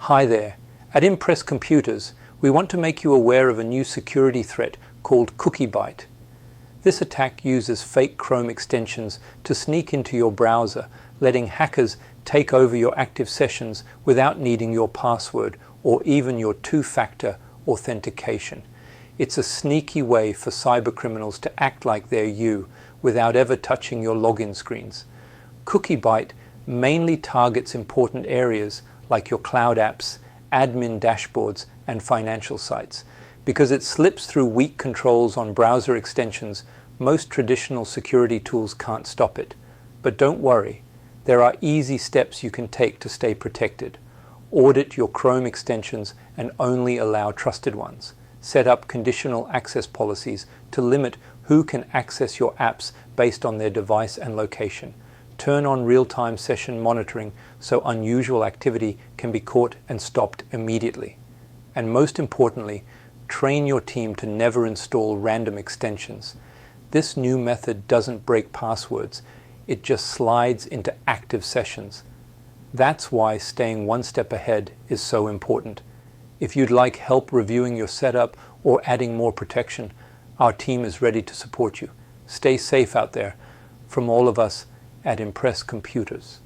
Hi there. At Impress Computers, we want to make you aware of a new security threat called cookie bite. This attack uses fake Chrome extensions to sneak into your browser, letting hackers take over your active sessions without needing your password or even your two-factor authentication. It's a sneaky way for cybercriminals to act like they're you without ever touching your login screens. Cookie bite mainly targets important areas like your cloud apps, admin dashboards, and financial sites. Because it slips through weak controls on browser extensions, most traditional security tools can't stop it. But don't worry, there are easy steps you can take to stay protected. Audit your Chrome extensions and only allow trusted ones. Set up conditional access policies to limit who can access your apps based on their device and location. Turn on real-time session monitoring so unusual activity can be caught and stopped immediately. And most importantly, train your team to never install random extensions. This new method doesn't break passwords, it just slides into active sessions. That's why staying one step ahead is so important. If you'd like help reviewing your setup or adding more protection, our team is ready to support you. Stay safe out there. From all of us at Impress Computers.